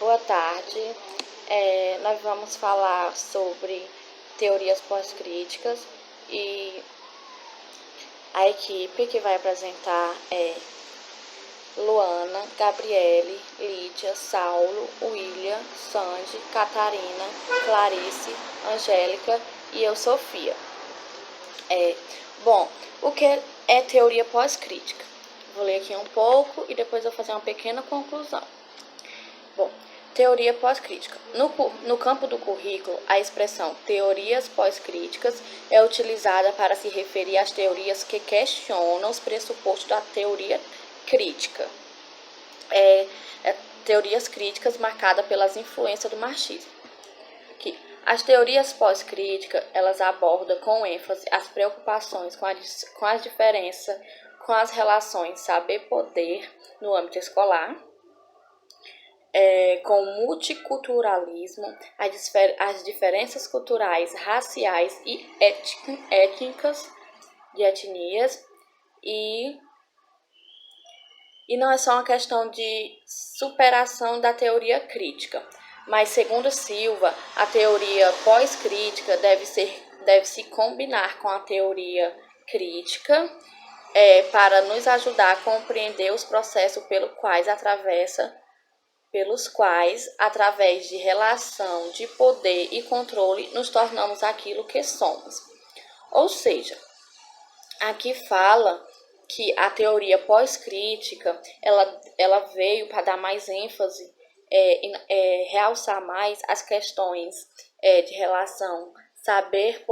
boa tarde. Nós vamos falar sobre teorias pós-críticas e a equipe que vai apresentar é Luana, Gabriele, Lídia, Saulo, William, Sandy, Catarina, Clarice, Angélica e eu, Sofia. O que é teoria pós-crítica? Vou ler aqui um pouco e depois vou fazer uma pequena conclusão. Teoria pós-crítica. No campo do currículo, a expressão teorias pós-críticas é utilizada para se referir às teorias que questionam os pressupostos da teoria crítica. Teorias críticas marcadas pelas influências do marxismo. As teorias pós-críticas, elas abordam com ênfase as preocupações com as diferenças, com as relações saber-poder no âmbito escolar, com o multiculturalismo, as diferenças culturais, raciais e étnicas, de etnias, e não é só uma questão de superação da teoria crítica, mas, segundo Silva, a teoria pós-crítica deve se combinar com a teoria crítica para nos ajudar a compreender os processos pelos quais, através de relação de poder e controle, nos tornamos aquilo que somos. Ou seja, aqui fala que a teoria pós-crítica ela veio para dar mais ênfase, realçar mais as questões de relação saber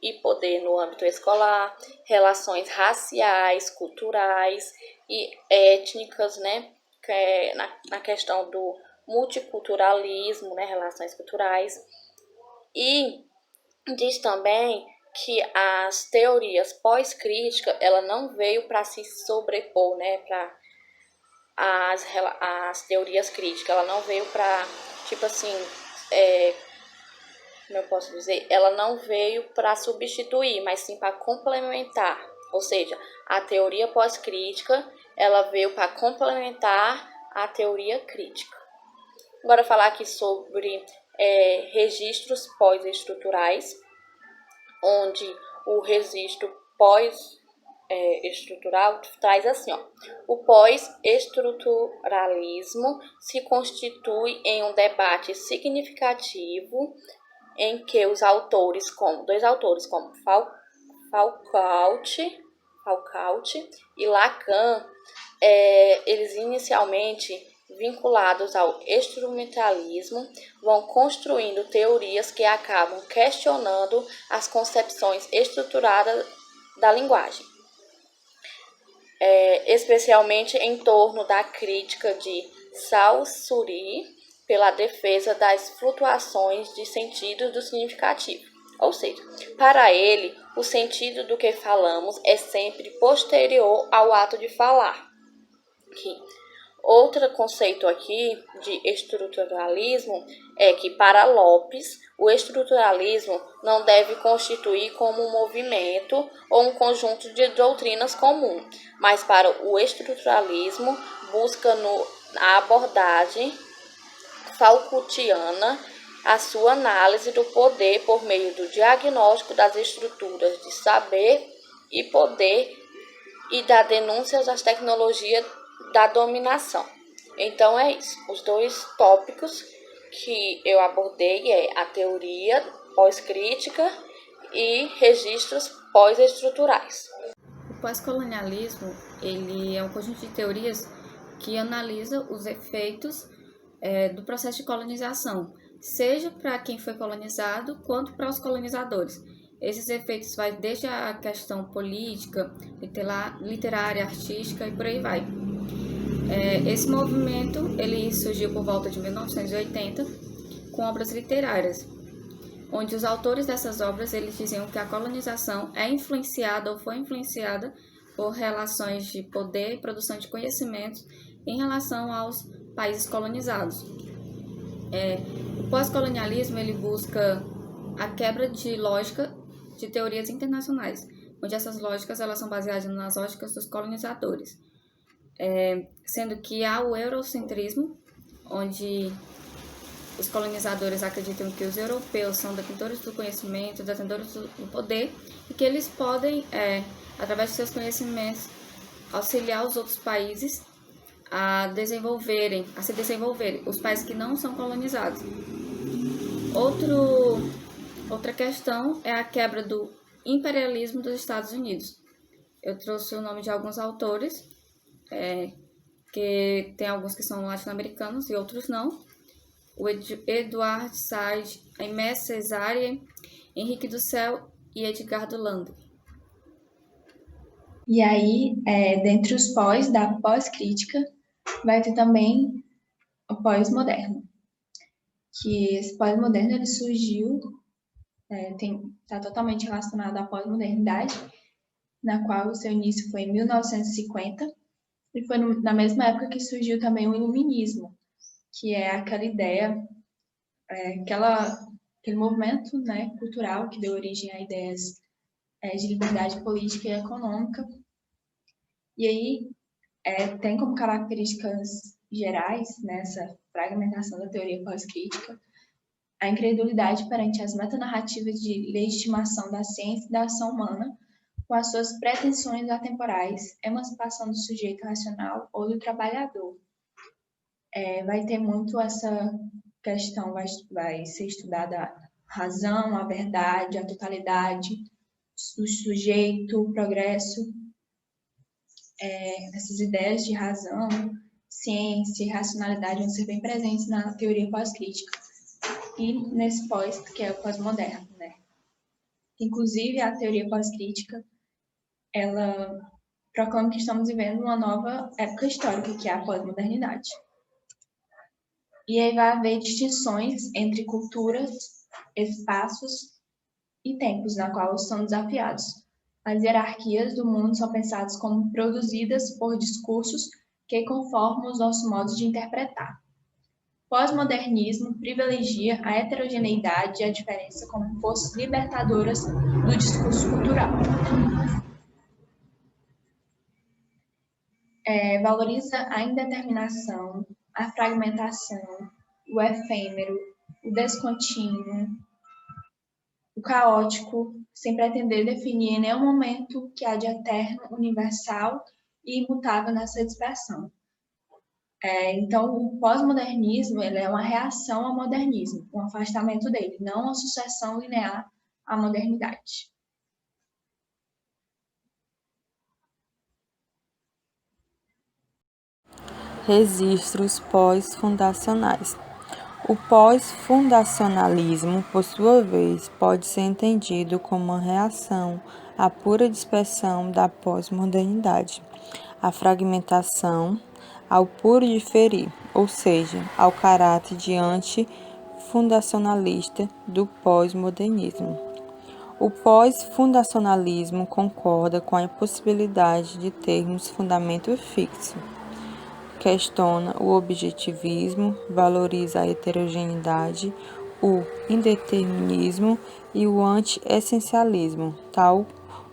e poder no âmbito escolar, relações raciais, culturais e étnicas, né? Na questão do multiculturalismo, né? Relações culturais. E diz também que as teorias pós-críticas, ela não veio para se sobrepor, né, para as teorias críticas, ela não veio para, como eu posso dizer, ela não veio para substituir, mas sim para complementar. Ou seja, a teoria pós-crítica, ela veio para complementar a teoria crítica. Agora falar aqui sobre registros pós-estruturais, onde o registro pós-estrutural traz assim, o pós-estruturalismo se constitui em um debate significativo em que dois autores como Foucault e Lacan, eles inicialmente vinculados ao instrumentalismo, vão construindo teorias que acabam questionando as concepções estruturadas da linguagem, especialmente em torno da crítica de Saussure pela defesa das flutuações de sentido do significativo. Ou seja, para ele, o sentido do que falamos é sempre posterior ao ato de falar. Outro conceito aqui de estruturalismo é que, para Lopes, o estruturalismo não deve constituir como um movimento ou um conjunto de doutrinas comum, mas para o estruturalismo busca na abordagem Foucaultiana a sua análise do poder por meio do diagnóstico das estruturas de saber e poder e da denúncia das tecnologias da dominação. Então é isso. Os dois tópicos que eu abordei é a teoria pós-crítica e registros pós-estruturais. O pós-colonialismo, ele é um conjunto de teorias que analisa os efeitos do processo de colonização, seja para quem foi colonizado quanto para os colonizadores. Esses efeitos vai desde a questão política, literária, artística e por aí vai. Esse movimento ele surgiu por volta de 1980 com obras literárias, onde os autores dessas obras eles diziam que a colonização é influenciada ou foi influenciada por relações de poder e produção de conhecimentos em relação aos países colonizados. O pós-colonialismo ele busca a quebra de lógica de teorias internacionais, onde essas lógicas elas são baseadas nas lógicas dos colonizadores, sendo que há o eurocentrismo, onde os colonizadores acreditam que os europeus são detentores do conhecimento, detentores do poder, e que eles podem, através de seus conhecimentos, auxiliar os outros países a se desenvolverem, os países que não são colonizados. Outra questão é a quebra do imperialismo dos Estados Unidos. Eu trouxe o nome de alguns autores, que tem alguns que são latino-americanos e outros não. O Edward Said, Aimé Césaire, Henrique Dussel e Edgar Dulander. E aí, dentre os pós da pós-crítica, vai ter também o pós-moderno, que esse pós-moderno ele surgiu, está totalmente relacionado à pós-modernidade, na qual o seu início foi em 1950, e foi na mesma época que surgiu também o iluminismo, que é aquela ideia, aquele movimento, né, cultural que deu origem a ideias de liberdade política e econômica. E aí tem como características gerais nessa fragmentação da teoria pós-crítica a incredulidade perante as metanarrativas de legitimação da ciência e da ação humana, com as suas pretensões atemporais, emancipação do sujeito racional ou do trabalhador. Vai ter muito essa questão, vai ser estudada a razão, a verdade, a totalidade, o sujeito, o progresso, essas ideias de razão, ciência e racionalidade vão ser bem presentes na teoria pós-crítica e nesse pós, que é o pós-moderno, né? Inclusive, a teoria pós-crítica, ela proclama que estamos vivendo uma nova época histórica, que é a pós-modernidade. E aí vai haver distinções entre culturas, espaços e tempos, na qual são desafiados. As hierarquias do mundo são pensadas como produzidas por discursos que conformam os nossos modos de interpretar. Pós-modernismo privilegia a heterogeneidade e a diferença como forças libertadoras do discurso cultural. Valoriza a indeterminação, a fragmentação, o efêmero, o descontínuo, o caótico, sem pretender definir em nenhum momento o que há de eterno, universal e imutável nessa dispersão. Então, o pós-modernismo ele é uma reação ao modernismo, um afastamento dele, não uma sucessão linear à modernidade. Registros pós-fundacionais. O pós-fundacionalismo, por sua vez, pode ser entendido como uma reação à pura dispersão da pós-modernidade, à fragmentação, ao puro diferir, ou seja, ao caráter de anti-fundacionalista do pós-modernismo. O pós-fundacionalismo concorda com a impossibilidade de termos fundamento fixo, questiona o objetivismo, valoriza a heterogeneidade, o indeterminismo e o anti-essencialismo, tal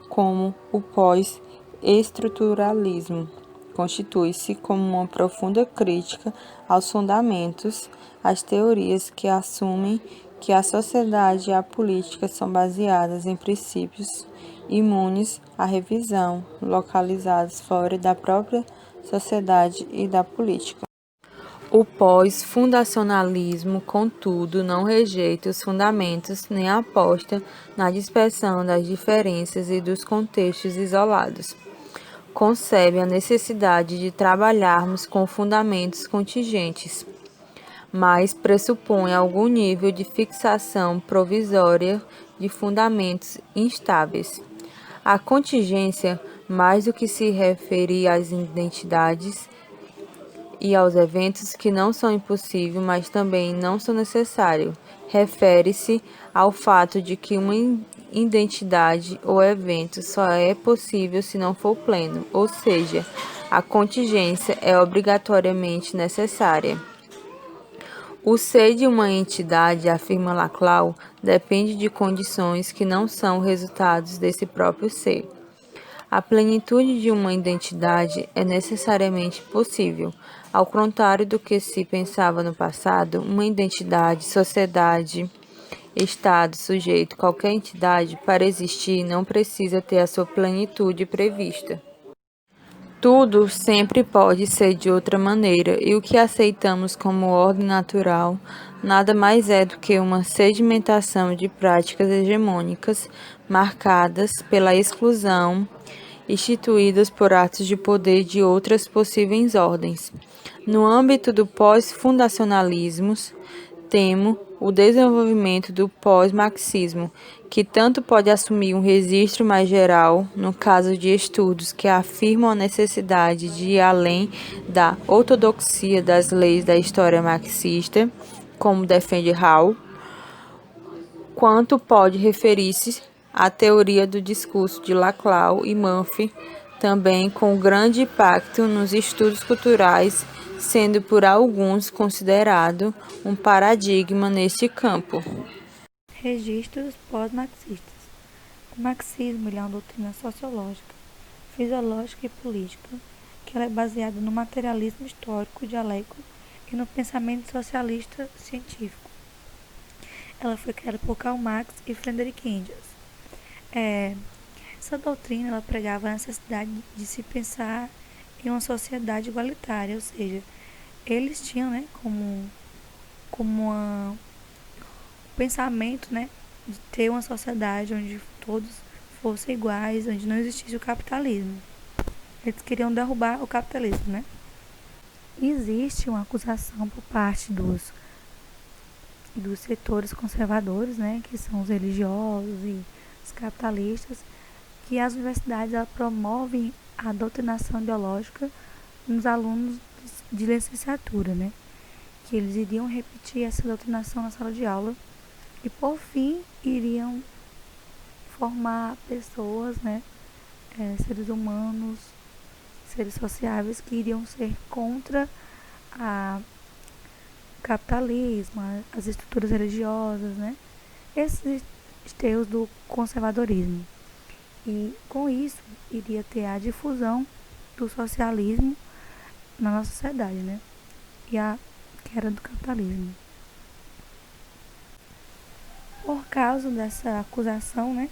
como o pós-estruturalismo. Constitui-se como uma profunda crítica aos fundamentos, às teorias que assumem que a sociedade e a política são baseadas em princípios imunes à revisão, localizados fora da própria sociedade e da política. O pós-fundacionalismo, contudo, não rejeita os fundamentos nem aposta na dispersão das diferenças e dos contextos isolados. Concebe a necessidade de trabalharmos com fundamentos contingentes, mas pressupõe algum nível de fixação provisória de fundamentos instáveis. A contingência, mais do que se referir às identidades e aos eventos que não são impossíveis, mas também não são necessários, refere-se ao fato de que uma identidade ou evento só é possível se não for pleno, ou seja, a contingência é obrigatoriamente necessária. O ser de uma entidade, afirma Laclau, depende de condições que não são resultados desse próprio ser. A plenitude de uma identidade é necessariamente possível. Ao contrário do que se pensava no passado, uma identidade, sociedade, Estado, sujeito, qualquer entidade, para existir, não precisa ter a sua plenitude prevista. Tudo sempre pode ser de outra maneira, e o que aceitamos como ordem natural nada mais é do que uma sedimentação de práticas hegemônicas marcadas pela exclusão, instituídas por atos de poder de outras possíveis ordens. No âmbito do pós-fundacionalismo, temo o desenvolvimento do pós-marxismo, que tanto pode assumir um registro mais geral, no caso de estudos que afirmam a necessidade de ir além da ortodoxia das leis da história marxista, como defende Hall, quanto pode referir-se à teoria do discurso de Laclau e Murphy, também com grande impacto nos estudos culturais, sendo por alguns considerado um paradigma neste campo. Registros pós-marxistas. O marxismo é uma doutrina sociológica, fisiológica e política, que ela é baseada no materialismo histórico dialético e no pensamento socialista científico. Ela foi criada por Karl Marx e Friedrich Engels. Essa doutrina ela pregava a necessidade de se pensar em uma sociedade igualitária, ou seja, eles tinham, né, como um pensamento, né, de ter uma sociedade onde todos fossem iguais, onde não existisse o capitalismo. Eles queriam derrubar o capitalismo, né? Existe uma acusação por parte dos setores conservadores, né, que são os religiosos e os capitalistas, que as universidades promovem a doutrinação ideológica nos alunos de licenciatura, né, que eles iriam repetir essa doutrinação na sala de aula e, por fim, iriam formar pessoas, né, seres humanos, seres sociáveis que iriam ser contra o capitalismo, as estruturas religiosas, né, esses esteus do conservadorismo. E com isso iria ter a difusão do socialismo na nossa sociedade, né, e a queda do capitalismo. Por causa dessa acusação, né,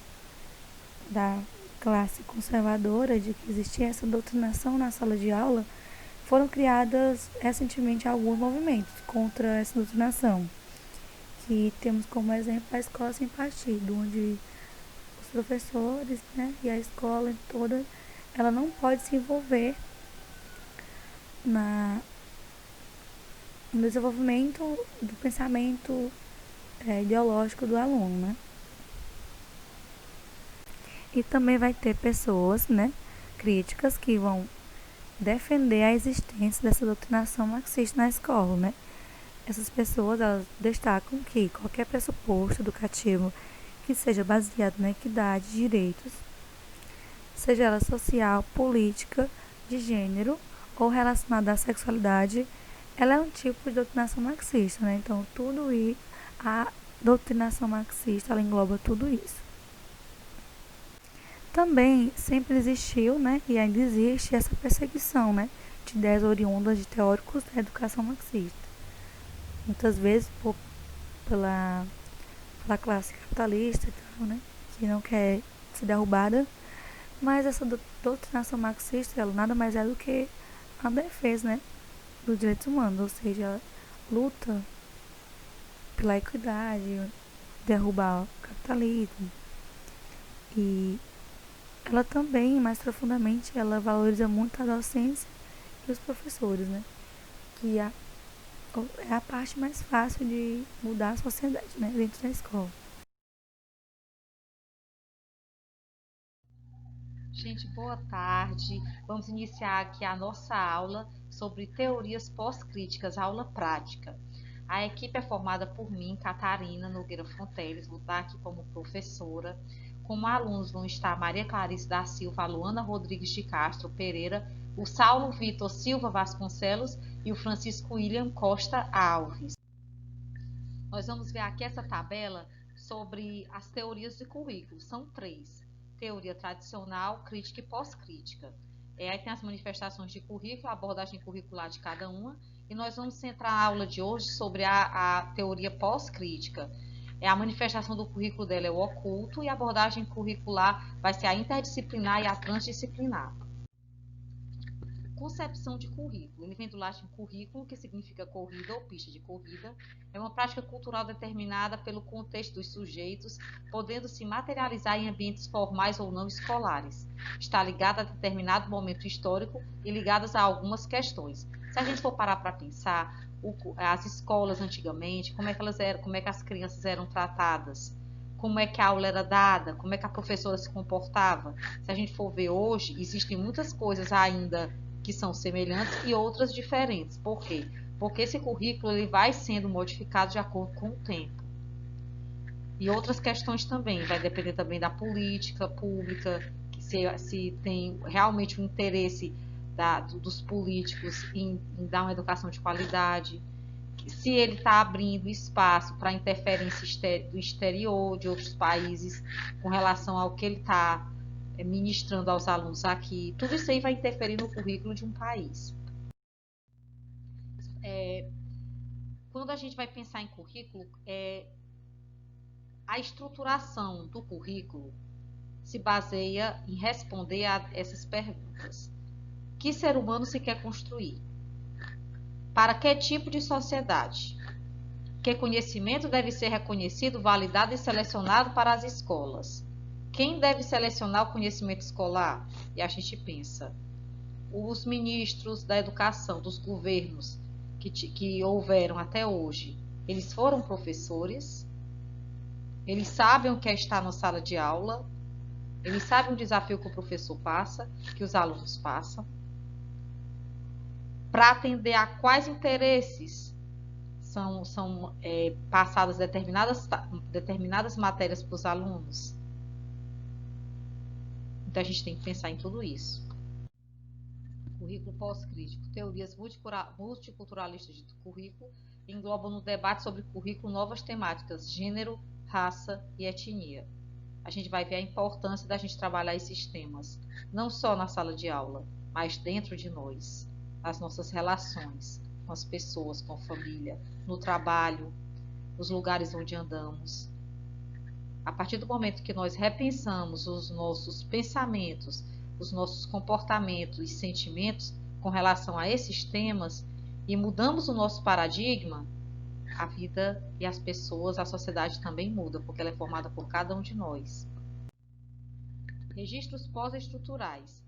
da classe conservadora de que existia essa doutrinação na sala de aula, foram criadas recentemente alguns movimentos contra essa doutrinação, que temos como exemplo a Escola Sem Partido, onde os professores, né, e a escola toda, ela não pode se envolver no desenvolvimento do pensamento ideológico do aluno, né? E também vai ter pessoas, né, críticas que vão defender a existência dessa doutrinação marxista na escola, né? Essas pessoas, elas destacam que qualquer pressuposto educativo que seja baseado na equidade de direitos, seja ela social, política, de gênero ou relacionada à sexualidade, ela é um tipo de doutrinação marxista, né? Então, a doutrinação marxista, ela engloba tudo isso. Também sempre existiu, né, e ainda existe essa perseguição, né, de ideias oriundas de teóricos da educação marxista. Muitas vezes pela classe capitalista e tal, né, que não quer ser derrubada, mas essa doutrinação marxista, ela nada mais é do que a defesa, né, dos direitos humanos, ou seja, luta pela equidade, derrubar o capitalismo. E ela também, mais profundamente, ela valoriza muito a docência e os professores, né? Que é a parte mais fácil de mudar a sociedade, né, dentro da escola. Gente, boa tarde. Vamos iniciar aqui a nossa aula sobre teorias pós-críticas, aula prática. A equipe é formada por mim, Catarina Nogueira Fonteles, vou estar aqui como professora. Como alunos vão estar Maria Clarice da Silva, a Luana Rodrigues de Castro Pereira, o Saulo Vitor Silva Vasconcelos e o Francisco William Costa Alves. Nós vamos ver aqui essa tabela sobre as teorias de currículo. São 3. teoria tradicional, crítica e pós-crítica. Aí tem as manifestações de currículo, a abordagem curricular de cada uma, e nós vamos centrar a aula de hoje sobre a teoria pós-crítica. A manifestação do currículo dela é o oculto, e a abordagem curricular vai ser a interdisciplinar e a transdisciplinar. Concepção de currículo. Ele vem do latim currículo, que significa corrida ou pista de corrida. É uma prática cultural determinada pelo contexto dos sujeitos, podendo se materializar em ambientes formais ou não escolares. Está ligada a determinado momento histórico e ligadas a algumas questões. Se a gente for parar para pensar, as escolas antigamente, como é que as crianças eram tratadas, como é que a aula era dada, como é que a professora se comportava. Se a gente for ver hoje, existem muitas coisas ainda que são semelhantes e outras diferentes. Por quê? Porque esse currículo ele vai sendo modificado de acordo com o tempo. E outras questões também, vai depender também da política pública, que se tem realmente um interesse dos políticos em dar uma educação de qualidade, se ele está abrindo espaço para interferência do exterior, de outros países, com relação ao que ele está ministrando aos alunos aqui. Tudo isso aí vai interferir no currículo de um país. Quando a gente vai pensar em currículo, a estruturação do currículo se baseia em responder a essas perguntas. Que ser humano se quer construir? Para que tipo de sociedade? Que conhecimento deve ser reconhecido, validado e selecionado para as escolas? Quem deve selecionar o conhecimento escolar? E a gente pensa, os ministros da educação, dos governos que houveram até hoje, eles foram professores, eles sabem o que é estar na sala de aula, eles sabem o desafio que o professor passa, que os alunos passam, para atender a quais interesses são passadas determinadas matérias para os alunos. Então, a gente tem que pensar em tudo isso. Currículo pós-crítico. Teorias multiculturalistas de currículo englobam no debate sobre currículo novas temáticas, gênero, raça e etnia. A gente vai ver a importância da gente trabalhar esses temas, não só na sala de aula, mas dentro de nós, as nossas relações com as pessoas, com a família, no trabalho, nos lugares onde andamos. A partir do momento que nós repensamos os nossos pensamentos, os nossos comportamentos e sentimentos com relação a esses temas e mudamos o nosso paradigma, a vida e as pessoas, a sociedade também muda, porque ela é formada por cada um de nós. Registros pós-estruturais.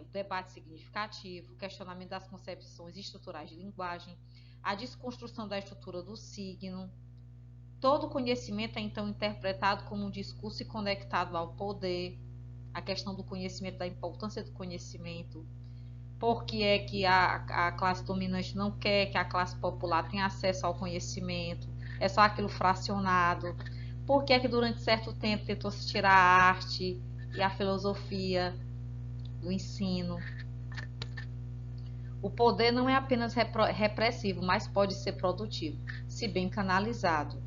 O debate significativo, o questionamento das concepções estruturais de linguagem, a desconstrução da estrutura do signo. Todo conhecimento é então interpretado como um discurso e conectado ao poder, a questão do conhecimento, da importância do conhecimento. Por que é que a classe dominante não quer que a classe popular tenha acesso ao conhecimento? É só aquilo fracionado. Por que é que durante certo tempo tentou-se tirar a arte e a filosofia do ensino? O poder não é apenas repressivo, mas pode ser produtivo, se bem canalizado.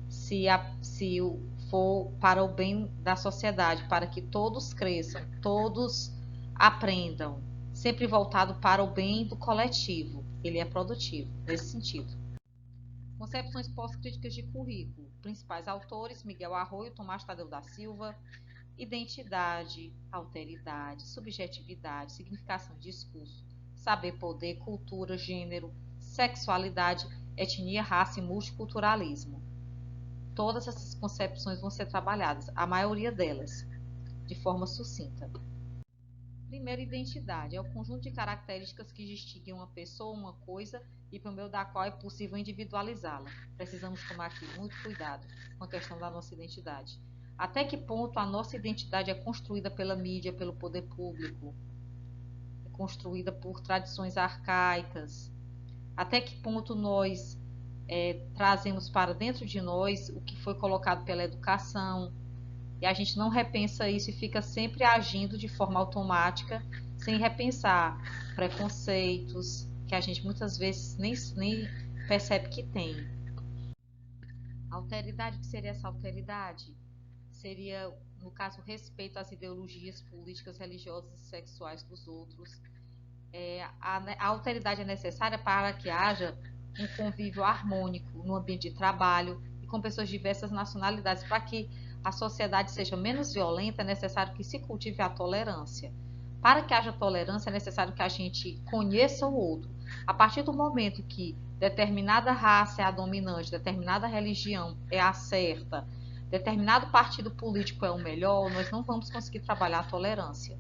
Se for para o bem da sociedade, para que todos cresçam, todos aprendam, sempre voltado para o bem do coletivo. Ele é produtivo, nesse sentido. Concepções pós-críticas de currículo. Principais autores, Miguel Arroio, Tomás Tadeu da Silva. Identidade, alteridade, subjetividade, significação de discurso, saber poder, cultura, gênero, sexualidade, etnia, raça e multiculturalismo. Todas essas concepções vão ser trabalhadas, a maioria delas, de forma sucinta. Primeiro, identidade. É o conjunto de características que distinguem uma pessoa, uma coisa, e por meio da qual é possível individualizá-la. Precisamos tomar aqui muito cuidado com a questão da nossa identidade. Até que ponto a nossa identidade é construída pela mídia, pelo poder público? É construída por tradições arcaicas? Até que ponto nós trazemos para dentro de nós o que foi colocado pela educação, e a gente não repensa isso e fica sempre agindo de forma automática, sem repensar preconceitos, que a gente muitas vezes nem percebe que tem. Alteridade, o que seria essa alteridade? Seria no caso, respeito às ideologias políticas, religiosas e sexuais dos outros. A alteridade é necessária para que haja um convívio harmônico no ambiente de trabalho e com pessoas de diversas nacionalidades. Para que a sociedade seja menos violenta, é necessário que se cultive a tolerância. Para que haja tolerância, é necessário que a gente conheça o outro. A partir do momento que determinada raça é a dominante, determinada religião é a certa, determinado partido político é o melhor, nós não vamos conseguir trabalhar a tolerância.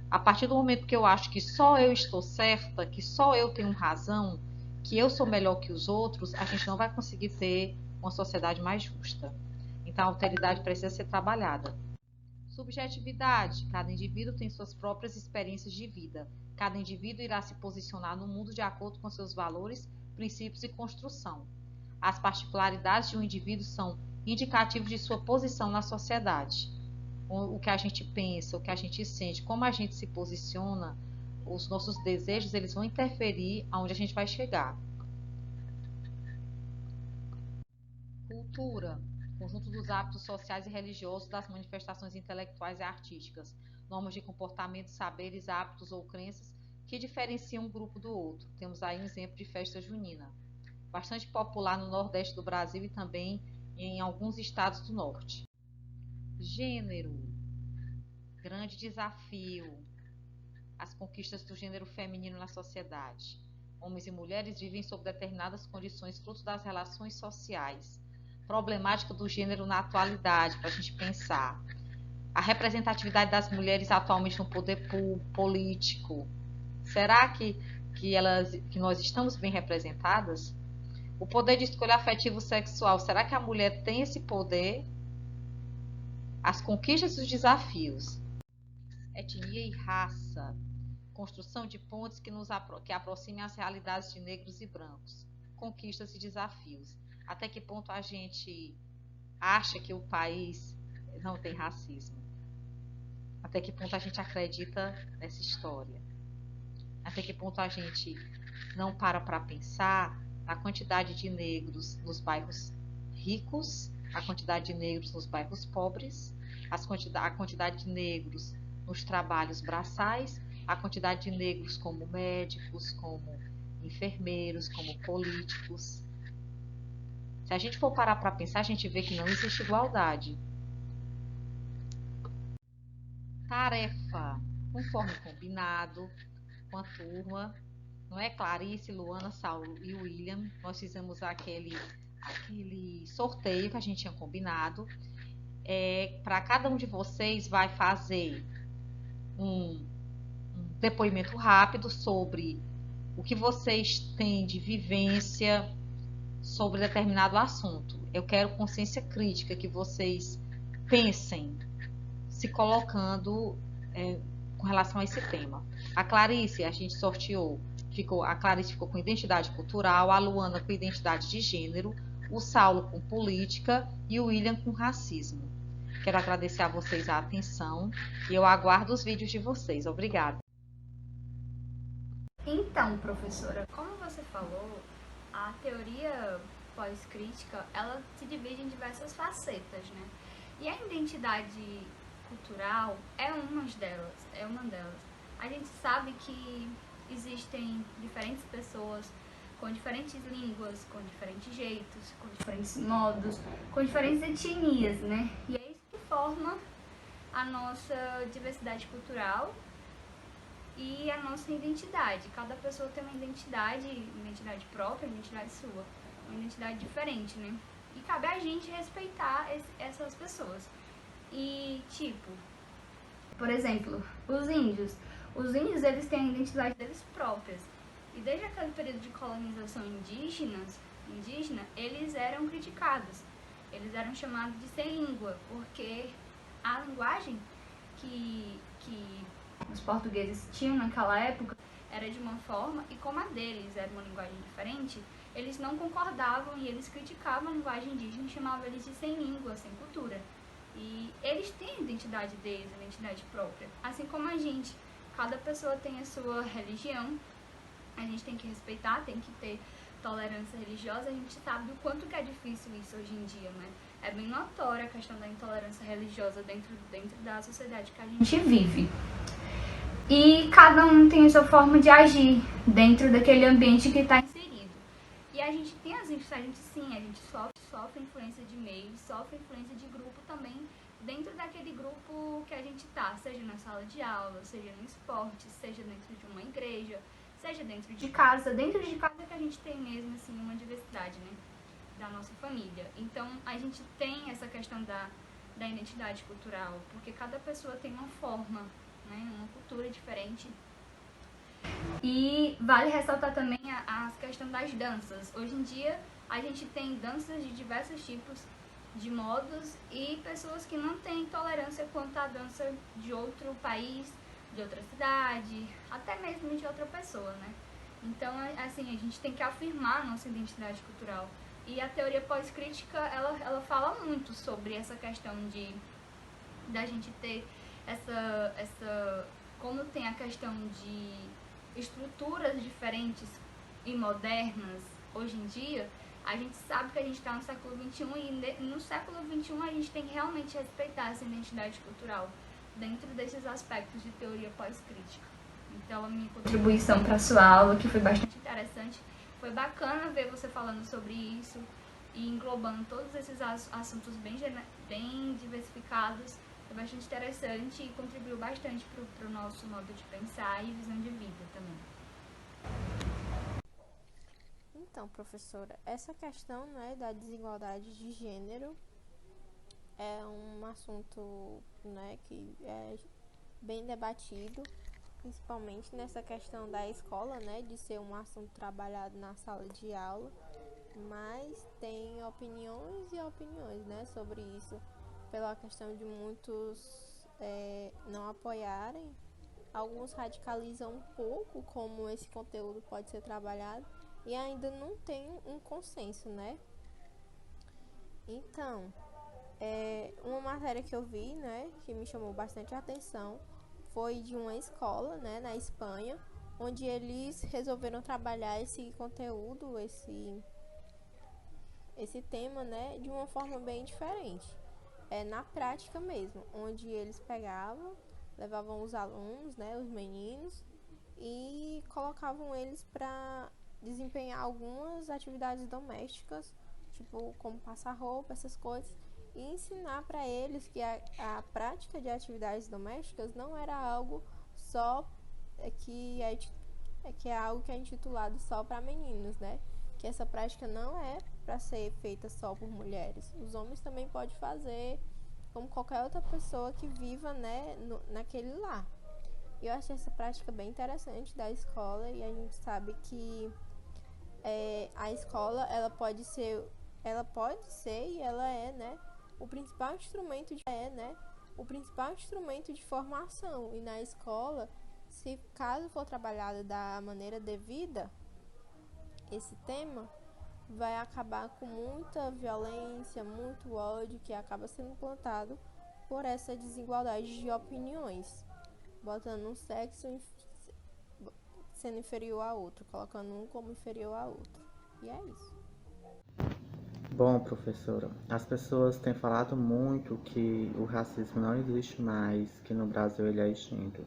A partir do momento que eu acho que só eu estou certa, que só eu tenho razão, que eu sou melhor que os outros, a gente não vai conseguir ter uma sociedade mais justa. Então, a alteridade precisa ser trabalhada. Subjetividade. Cada indivíduo tem suas próprias experiências de vida. Cada indivíduo irá se posicionar no mundo de acordo com seus valores, princípios e construção. As particularidades de um indivíduo são indicativos de sua posição na sociedade. O que a gente pensa, o que a gente sente, como a gente se posiciona, os nossos desejos, eles vão interferir aonde a gente vai chegar. Cultura. Conjunto dos hábitos sociais e religiosos, das manifestações intelectuais e artísticas, normas de comportamento, saberes, hábitos ou crenças que diferenciam um grupo do outro. Temos aí um exemplo de festa junina, bastante popular no Nordeste do Brasil e também em alguns estados do Norte. Gênero. Grande desafio. As conquistas do gênero feminino na sociedade. Homens e mulheres vivem sob determinadas condições fruto das relações sociais. Problemática do gênero na atualidade, para a gente pensar. A representatividade das mulheres atualmente no poder político. Será que nós estamos bem representadas? O poder de escolha afetivo sexual, será que a mulher tem esse poder? As conquistas e os desafios. Etnia e raça. Construção de pontes que aproximem as realidades de negros e brancos. Conquistas e desafios. Até que ponto a gente acha que o país não tem racismo? Até que ponto a gente acredita nessa história? Até que ponto a gente não para pensar na quantidade de negros nos bairros ricos, a quantidade de negros nos bairros pobres, a quantidade de negros nos trabalhos braçais, a quantidade de negros como médicos, como enfermeiros, como políticos. Se a gente for parar para pensar, a gente vê que não existe igualdade. Tarefa. Conforme combinado com a turma, não é? Clarice, Luana, Saulo e William, nós fizemos aquele sorteio que a gente tinha combinado. Para cada um de vocês vai fazer um depoimento rápido sobre o que vocês têm de vivência sobre determinado assunto. Eu quero consciência crítica, que vocês pensem se colocando com relação a esse tema. A Clarice, a gente sorteou, a Clarice ficou com identidade cultural, a Luana com identidade de gênero, o Saulo com política e o William com racismo. Quero agradecer a vocês a atenção e eu aguardo os vídeos de vocês. Obrigada. Então, professora, como você falou, a teoria pós-crítica, ela se divide em diversas facetas, né? E a identidade cultural é uma delas. A gente sabe que existem diferentes pessoas com diferentes línguas, com diferentes jeitos, com diferentes modos, com diferentes etnias, né? E é isso que forma a nossa diversidade cultural e a nossa identidade. Cada pessoa tem uma identidade própria, uma identidade sua, uma identidade diferente, né? E cabe a gente respeitar essas pessoas. E, tipo, por exemplo, os índios, eles têm a identidade deles próprias. E desde aquele período de colonização indígena, eles eram criticados. Eles eram chamados de sem língua, porque a linguagem que os portugueses tinham naquela época era de uma forma, e como a deles era uma linguagem diferente, eles não concordavam e eles criticavam a linguagem indígena e chamavam eles de sem língua, sem cultura. E eles têm a identidade deles, a identidade própria. Assim como a gente, cada pessoa tem a sua religião, a gente tem que respeitar, tem que ter tolerância religiosa, a gente sabe o quanto que é difícil isso hoje em dia, né? É bem notória a questão da intolerância religiosa dentro da sociedade que a gente vive. E cada um tem a sua forma de agir dentro daquele ambiente que está inserido. E a gente tem a gente sofre influência de meio, sofre influência de grupo também dentro daquele grupo que a gente tá, seja na sala de aula, seja no esporte, seja dentro de uma igreja, seja dentro de casa que a gente tem mesmo assim uma diversidade, né, da nossa família. Então a gente tem essa questão da identidade cultural, porque cada pessoa tem uma forma, né, uma cultura diferente. E vale ressaltar também a questão das danças. Hoje em dia a gente tem danças de diversos tipos, de modos, e pessoas que não têm tolerância quanto à dança de outro país, de outra cidade, até mesmo de outra pessoa, né? Então, assim, a gente tem que afirmar a nossa identidade cultural. E a teoria pós-crítica, ela fala muito sobre essa questão da gente ter como tem a questão de estruturas diferentes e modernas hoje em dia. A gente sabe que a gente está no século XXI e no século XXI a gente tem que realmente respeitar essa identidade cultural dentro desses aspectos de teoria pós-crítica. Então, a minha contribuição para a sua aula, que foi bastante interessante, foi bacana ver você falando sobre isso e englobando todos esses assuntos bem diversificados. Foi bastante interessante e contribuiu bastante para o nosso modo de pensar e visão de vida também. Então, professora, essa questão, né, da desigualdade de gênero é um assunto, né, que é bem debatido, principalmente nessa questão da escola, né, de ser um assunto trabalhado na sala de aula, mas tem opiniões e opiniões, né, sobre isso, pela questão de muitos não apoiarem. Alguns radicalizam um pouco como esse conteúdo pode ser trabalhado, e ainda não tem um consenso, né? Então, uma matéria que eu vi, né, que me chamou bastante a atenção, foi de uma escola, né, na Espanha, onde eles resolveram trabalhar esse conteúdo, esse tema, né, de uma forma bem diferente. Na prática mesmo, onde eles levavam os alunos, né, os meninos, e colocavam eles para desempenhar algumas atividades domésticas, tipo como passar roupa, essas coisas, e ensinar para eles que a prática de atividades domésticas não era algo só que é algo que é intitulado só para meninos, né? Que essa prática não é para ser feita só por mulheres. Os homens também podem fazer, como qualquer outra pessoa que viva, né, naquele lar. E eu achei essa prática bem interessante da escola, e a gente sabe que a escola ela pode ser e ela é, né, o principal instrumento de formação. E na escola, se caso for trabalhado da maneira devida, esse tema vai acabar com muita violência, muito ódio que acaba sendo implantado por essa desigualdade de opiniões, botando um sexo sendo inferior a outro, colocando um como inferior a outro. E é isso. Bom, professora, as pessoas têm falado muito que o racismo não existe mais, que no Brasil ele é extinto.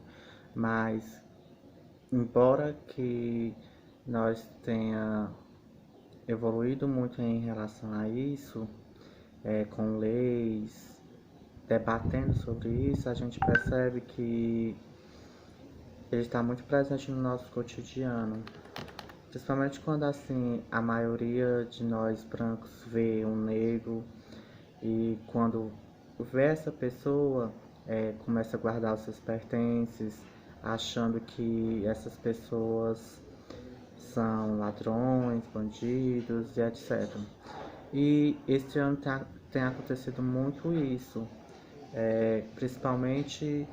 Mas, embora que nós tenha evoluído muito em relação a isso, com leis, debatendo sobre isso, a gente percebe que ele está muito presente no nosso cotidiano, principalmente quando assim a maioria de nós brancos vê um negro, e quando vê essa pessoa começa a guardar os seus pertences, achando que essas pessoas são ladrões, bandidos e etc. E este ano tem acontecido muito isso, principalmente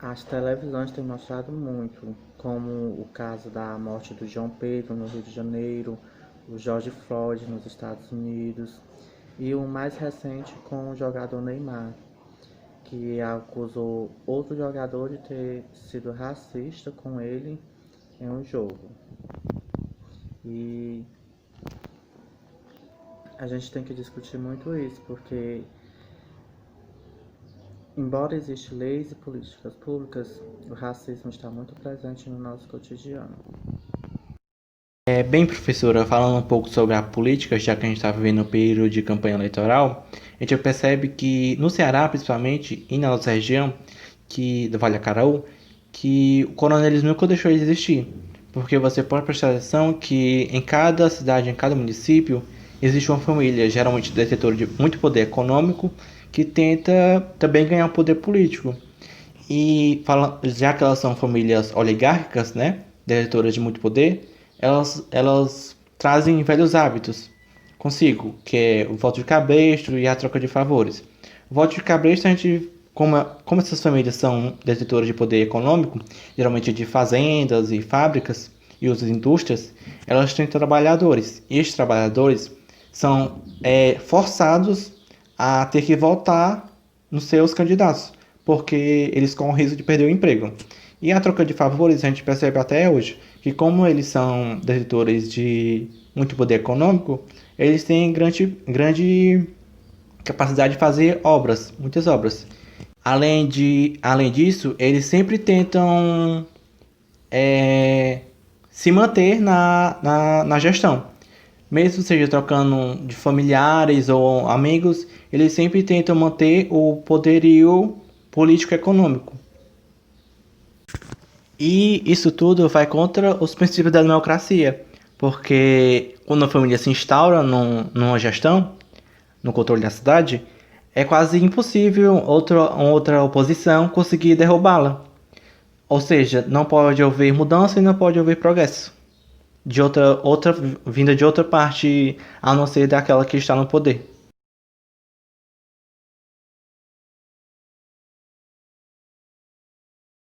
as televisões têm mostrado muito, como o caso da morte do João Pedro no Rio de Janeiro, o George Floyd nos Estados Unidos, e o mais recente com o jogador Neymar, que acusou outro jogador de ter sido racista com ele em um jogo. E a gente tem que discutir muito isso, porque embora existam leis e políticas públicas, o racismo está muito presente no nosso cotidiano. Bem, professora, falando um pouco sobre a política, já que a gente está vivendo um período de campanha eleitoral, a gente percebe que no Ceará, principalmente, e na nossa região, do Vale do Acaraú, que o coronelismo nunca deixou de existir. Porque você pode prestar atenção que em cada cidade, em cada município, existe uma família, geralmente detentora de muito poder econômico, que tenta também ganhar poder político. E já que elas são famílias oligárquicas, né, detetoras de muito poder, elas trazem velhos hábitos consigo, que é o voto de cabresto e a troca de favores. O voto de cabresto, a gente, como essas famílias são detetoras de poder econômico, geralmente de fazendas e fábricas e outras indústrias, elas têm trabalhadores. E estes trabalhadores são forçados a ter que votar nos seus candidatos, porque eles correm o risco de perder o emprego. E a troca de favores, a gente percebe até hoje, que como eles são detentores de muito poder econômico, eles têm grande capacidade de fazer obras, muitas obras. Além disso, eles sempre tentam se manter na gestão. Mesmo seja trocando de familiares ou amigos, eles sempre tentam manter o poderio político-econômico. E isso tudo vai contra os princípios da democracia, porque quando a família se instaura numa gestão, no controle da cidade, é quase impossível outra oposição conseguir derrubá-la. Ou seja, não pode haver mudança e não pode haver progresso de outra vinda de outra parte, a não ser daquela que está no poder.